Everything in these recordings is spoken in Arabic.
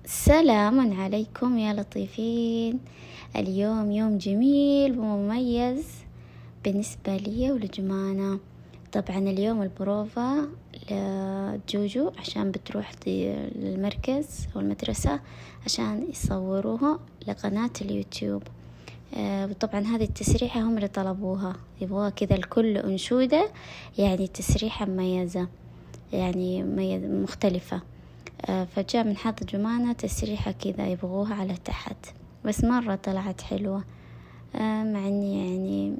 سلام عليكم يا لطيفين. اليوم يوم جميل ومميز بالنسبة لي ولجمانة. طبعا اليوم البروفا لجوجو عشان بتروح للمركز أو المدرسة عشان يصوروها لقناة اليوتيوب. وطبعا هذه التسريحة هم اللي طلبوها، يبغوها كذا الكل أنشودة، يعني تسريحة مميزة، يعني مختلفة. فجاء من حظ جمانة تسريحة كذا يبغوها على تحت، بس مرة طلعت حلوة. مع اني يعني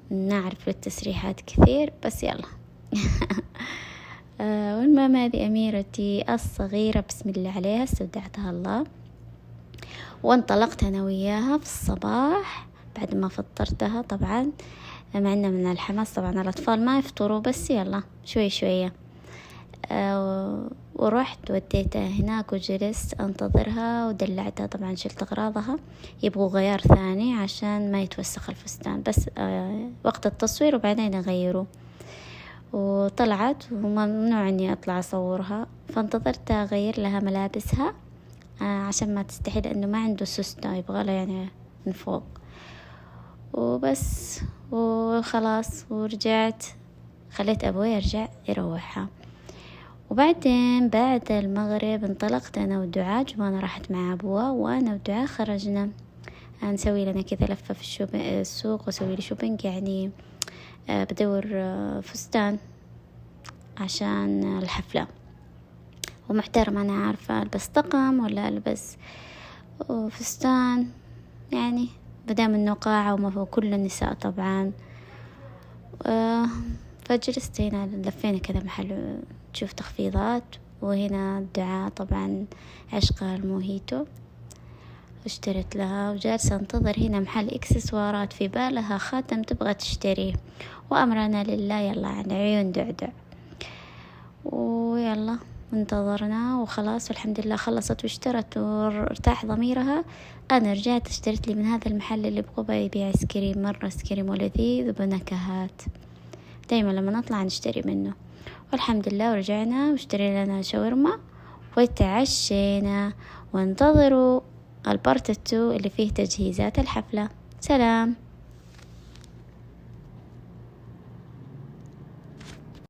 نعرف التسريحات كثير، بس يلا. والمهم هذه أميرتي الصغيرة بسم الله عليها استودعتها الله، وانطلقت أنا وياها في الصباح بعد ما فطرتها. طبعا مع أنه من الحماس طبعا الأطفال ما يفطروا، بس يلا شوي شوية. ورحت وديتها هناك وجلست أنتظرها ودلعتها. طبعا شلت أغراضها، يبغوا غيار ثاني عشان ما يتوسخ الفستان، بس وقت التصوير وبعدين يغيروا. وطلعت وممنوع أني أطلع أصورها، فانتظرتها أغير لها ملابسها عشان ما تستحي، لأنه ما عنده سوستة يبغى لها يعني من فوق. وبس وخلاص ورجعت، خليت أبوي يرجع يروحها. وبعدين بعد المغرب انطلقت أنا ودعاء. جمانة راحت مع أبوها وأنا ودعاء خرجنا نسوي لنا كذا لفة في السوق وسوي لي شوبينج، يعني بدور فستان عشان الحفلة. ومحترم أنا عارفة ألبس طقم ولا ألبس فستان، يعني بدام إنه قاعة وما فوق كل النساء طبعا. فجلست هنا لفينا كذا محل تشوف تخفيضات، وهنا الدعاء طبعا عشقها الموهيتو اشترت لها، وجالسة انتظر هنا محل اكسسوارات في بالها خاتم تبغى تشتريه، وأمرنا لله يلا عن عيون دعدع. ويلا انتظرنا وخلاص، والحمد لله خلصت واشترت وارتاح ضميرها. أنا رجعت اشتريت لي من هذا المحل اللي بقبة يبيع ايس كريم، مرة ايس كريم ولذيذ وبنكهات، دايما لما نطلع نشتري منه. والحمد لله ورجعنا واشتري لنا شاورما وتعشينا، وانتظروا البارت 2 اللي فيه تجهيزات الحفلة. سلام.